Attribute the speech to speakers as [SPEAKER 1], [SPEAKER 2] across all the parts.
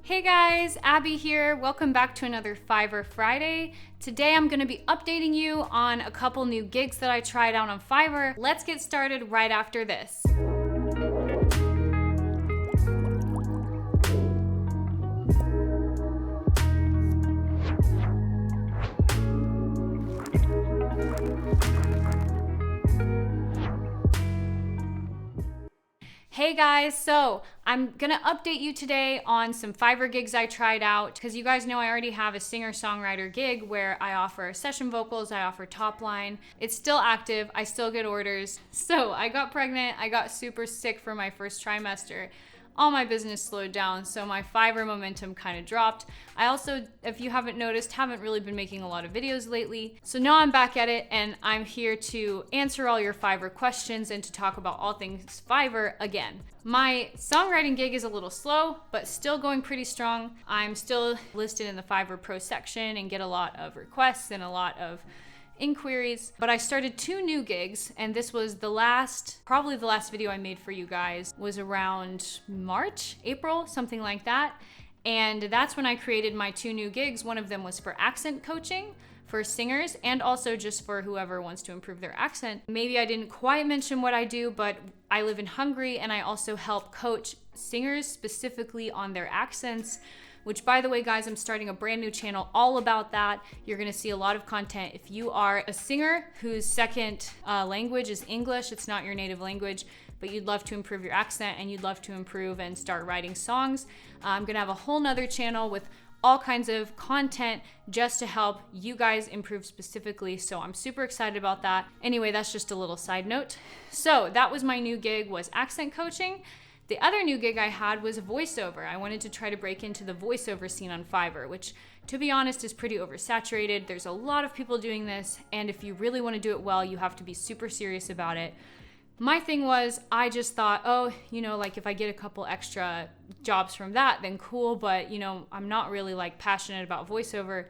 [SPEAKER 1] Hey guys, Abby here. Welcome back to another Fiverr Friday. Today I'm going to be updating you on a couple new gigs that I tried out on Fiverr. Let's get started right after this. Hey guys, so I'm gonna update you today on some Fiverr gigs I tried out because you guys know I already have a singer-songwriter gig where I offer session vocals, I offer top line. It's still active, I still get orders. So I got pregnant, I got super sick for my first trimester. All my business slowed down, so my Fiverr momentum kind of dropped. I also, if you haven't noticed, haven't really been making a lot of videos lately. So now I'm back at it and I'm here to answer all your Fiverr questions and to talk about all things Fiverr again. My songwriting gig is a little slow, but still going pretty strong. I'm still listed in the Fiverr Pro section and get a lot of requests and a lot of inquiries, but I started 2 new gigs, and this was probably the last video I made for you guys was around March, April, something like that. And that's when I created my 2 new gigs. One of them was for accent coaching for singers and also just for whoever wants to improve their accent. Maybe I didn't quite mention what I do, but I live in Hungary and I also help coach singers specifically on their accents. Which, by the way, guys, I'm starting a brand new channel all about that. You're gonna see a lot of content. If you are a singer whose second language is English, it's not your native language, but you'd love to improve your accent and you'd love to improve and start writing songs, I'm gonna have a whole nother channel with all kinds of content just to help you guys improve specifically. So I'm super excited about that. Anyway, that's just a little side note. So that was my new gig, was accent coaching. The other new gig I had was voiceover. I wanted to try to break into the voiceover scene on Fiverr, which, to be honest, is pretty oversaturated. There's a lot of people doing this, and if you really want to do it well, you have to be super serious about it. My thing was, I just thought, like if I get a couple extra jobs from that, then cool, but I'm not really passionate about voiceover.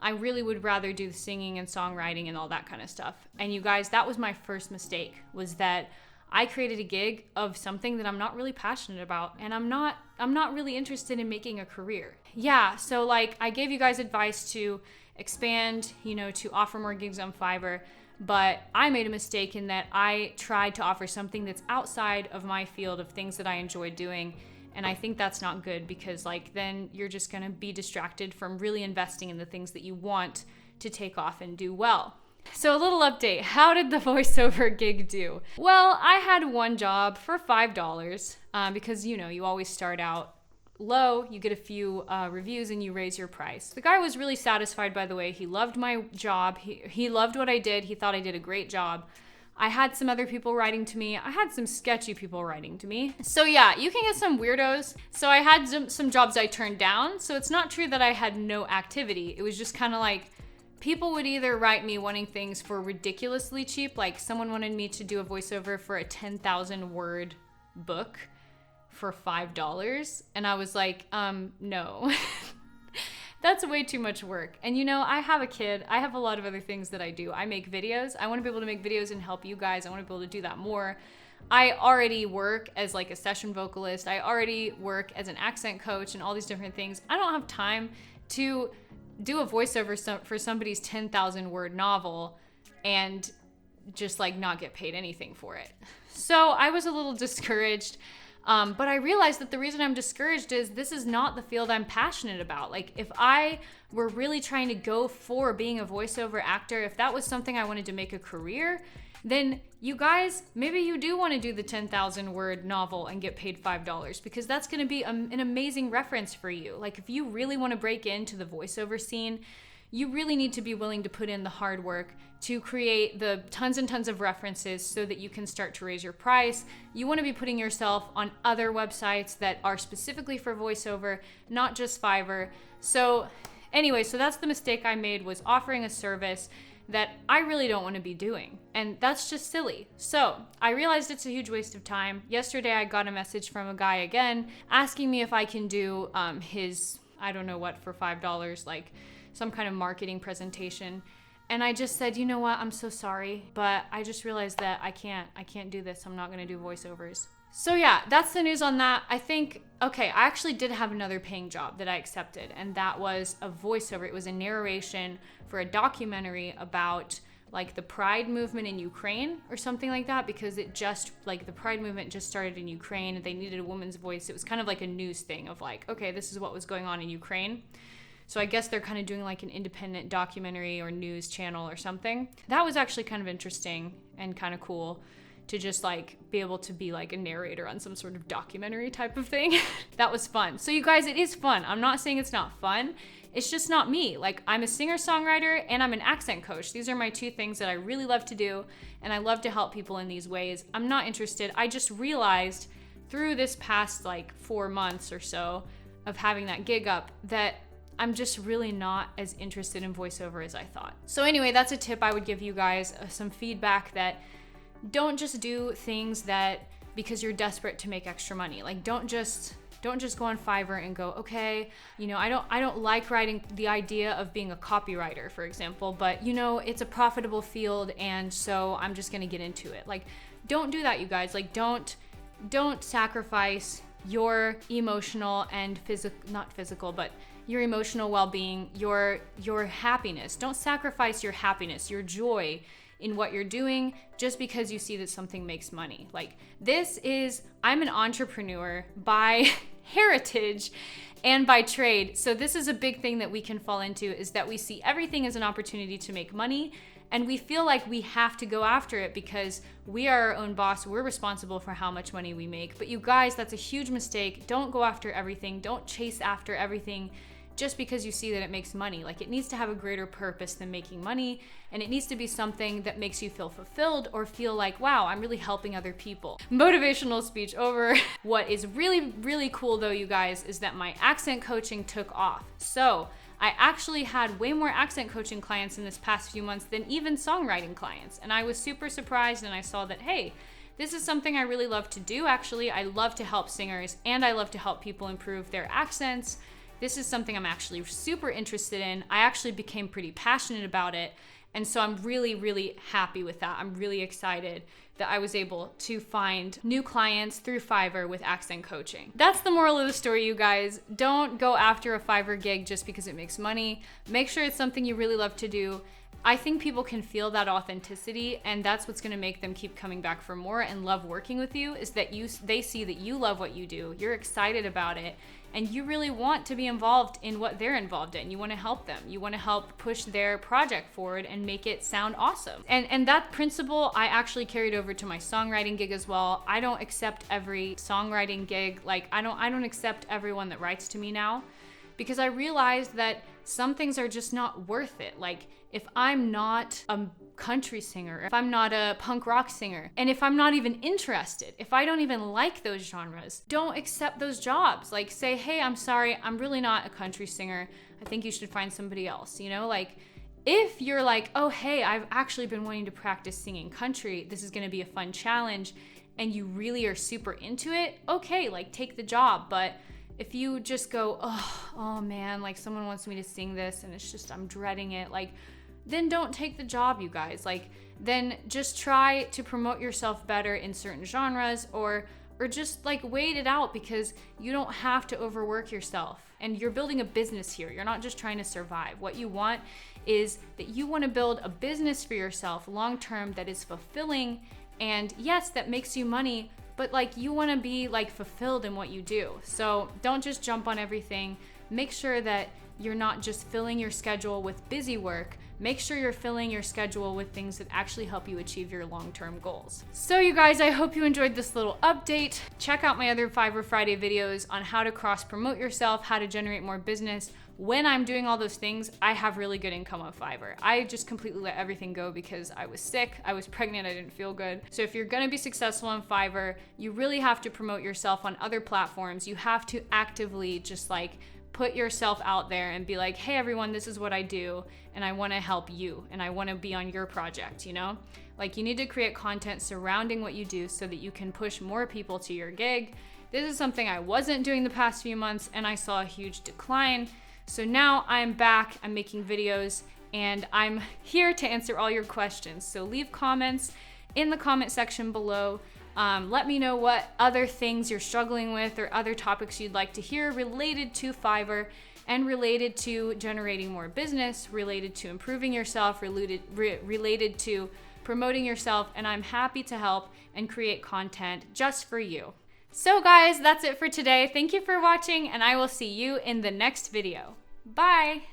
[SPEAKER 1] I really would rather do the singing and songwriting and all that kind of stuff. And you guys, that was my first mistake, was that I created a gig of something that I'm not really passionate about, and I'm not really interested in making a career. Yeah, so I gave you guys advice to expand, to offer more gigs on Fiverr, but I made a mistake in that I tried to offer something that's outside of my field of things that I enjoy doing, and I think that's not good because then you're just gonna be distracted from really investing in the things that you want to take off and do well. So a little update, how did the voiceover gig do? Well, I had one job for $5 because, you always start out low, you get a few reviews and you raise your price. The guy was really satisfied, by the way. He loved my job. He loved what I did. He thought I did a great job. I had some other people writing to me. I had some sketchy people writing to me. So yeah, you can get some weirdos. So I had some jobs I turned down. So it's not true that I had no activity. It was just kind of people would either write me wanting things for ridiculously cheap, like someone wanted me to do a voiceover for a 10,000 word book for $5. And I was like, no, that's way too much work. And I have a kid. I have a lot of other things that I do. I make videos. I want to be able to make videos and help you guys. I want to be able to do that more. I already work as a session vocalist. I already work as an accent coach and all these different things. I don't have time to do a voiceover for somebody's 10,000 word novel and just not get paid anything for it. So I was a little discouraged, but I realized that the reason I'm discouraged is this is not the field I'm passionate about. If I were really trying to go for being a voiceover actor, if that was something I wanted to make a career, then you guys, maybe you do want to do the 10,000 word novel and get paid $5 because that's going to be an amazing reference for you. If you really want to break into the voiceover scene, you really need to be willing to put in the hard work to create the tons and tons of references so that you can start to raise your price. You want to be putting yourself on other websites that are specifically for voiceover, not just Fiverr. So anyway, so that's the mistake I made, was offering a service that I really don't want to be doing. And that's just silly. So I realized it's a huge waste of time. Yesterday, I got a message from a guy again, asking me if I can do his, I don't know what, for $5, some kind of marketing presentation. And I just said, you know what, I'm so sorry, but I just realized that I can't do this. I'm not going to do voiceovers. So yeah, that's the news on that. I think, okay, I actually did have another paying job that I accepted, and that was a voiceover. It was a narration for a documentary about like the Pride movement in Ukraine or something like that, because it just, like, the Pride movement just started in Ukraine and they needed a woman's voice. It was kind of like a news thing of like, okay, this is what was going on in Ukraine. So I guess they're kind of doing like an independent documentary or news channel or something. That was actually kind of interesting and kind of cool to just like be able to be like a narrator on some sort of documentary type of thing. That was fun. So you guys, it is fun. I'm not saying it's not fun. It's just not me. Like, I'm a singer-songwriter and I'm an accent coach. These are my two things that I really love to do, and I love to help people in these ways. I'm not interested. I just realized through this past like 4 months or so of having that gig up that I'm just really not as interested in voiceover as I thought. So anyway, that's a tip I would give you guys, some feedback that don't just do things that because you're desperate to make extra money. Like, don't just go on Fiverr and go, okay, you know, I don't like writing, the idea of being a copywriter, for example, but you know, it's a profitable field and so I'm just gonna get into it. Like, don't do that, you guys. Like, don't sacrifice your emotional and your emotional well-being, your happiness. Don't sacrifice your happiness, your joy in what you're doing just because you see that something makes money. Like, I'm an entrepreneur by heritage and by trade. So this is a big thing that we can fall into, is that we see everything as an opportunity to make money, and we feel like we have to go after it because we are our own boss. We're responsible for how much money we make. But you guys, that's a huge mistake. Don't go after everything. Don't chase after everything just because you see that it makes money. Like, it needs to have a greater purpose than making money, and it needs to be something that makes you feel fulfilled or feel like, wow, I'm really helping other people. Motivational speech over. What is really, really cool though, you guys, is that my accent coaching took off. So I actually had way more accent coaching clients in this past few months than even songwriting clients. And I was super surprised, and I saw that, hey, this is something I really love to do. Actually, I love to help singers and I love to help people improve their accents. This is something I'm actually super interested in. I actually became pretty passionate about it. And so I'm really, really happy with that. I'm really excited that I was able to find new clients through Fiverr with accent coaching. That's the moral of the story, you guys. Don't go after a Fiverr gig just because it makes money. Make sure it's something you really love to do. I think people can feel that authenticity, and that's what's gonna make them keep coming back for more and love working with you, is that they see that you love what you do, you're excited about it, and you really want to be involved in what they're involved in. You wanna help them. You wanna help push their project forward and make it sound awesome. And that principle I actually carried over to my songwriting gig as well. I don't accept every songwriting gig. Like, I don't accept everyone that writes to me now, because I realized that some things are just not worth it. Like, if I'm not a country singer, if I'm not a punk rock singer, and if I'm not even interested, if I don't even like those genres, don't accept those jobs. Like, say, hey, I'm sorry, I'm really not a country singer. I think you should find somebody else, you know? Like, if you're like, oh, hey, I've actually been wanting to practice singing country, this is gonna be a fun challenge, and you really are super into it, okay, like, take the job. But if you just go, oh man, like, someone wants me to sing this and it's just, I'm dreading it, like, then don't take the job, you guys. Like, then just try to promote yourself better in certain genres, or just like wait it out, because you don't have to overwork yourself. And you're building a business here. You're not just trying to survive. What you want is that you want to build a business for yourself long-term that is fulfilling, and yes, that makes you money, but like, you want to be like fulfilled in what you do. So don't just jump on everything. Make sure that you're not just filling your schedule with busy work. Make sure you're filling your schedule with things that actually help you achieve your long-term goals. So you guys, I hope you enjoyed this little update. Check out my other Fiverr Friday videos on how to cross-promote yourself, how to generate more business. When I'm doing all those things, I have really good income on Fiverr. I just completely let everything go because I was sick, I was pregnant, I didn't feel good. So if you're gonna be successful on Fiverr, you really have to promote yourself on other platforms. You have to actively just like put yourself out there and be like, hey everyone, this is what I do, and I wanna help you, and I wanna be on your project, you know? Like, you need to create content surrounding what you do so that you can push more people to your gig. This is something I wasn't doing the past few months, and I saw a huge decline. So now I'm back, I'm making videos, and I'm here to answer all your questions. So leave comments in the comment section below. Let me know what other things you're struggling with or other topics you'd like to hear related to Fiverr and related to generating more business, related to improving yourself, related to promoting yourself, and I'm happy to help and create content just for you. So guys, that's it for today. Thank you for watching, and I will see you in the next video. Bye!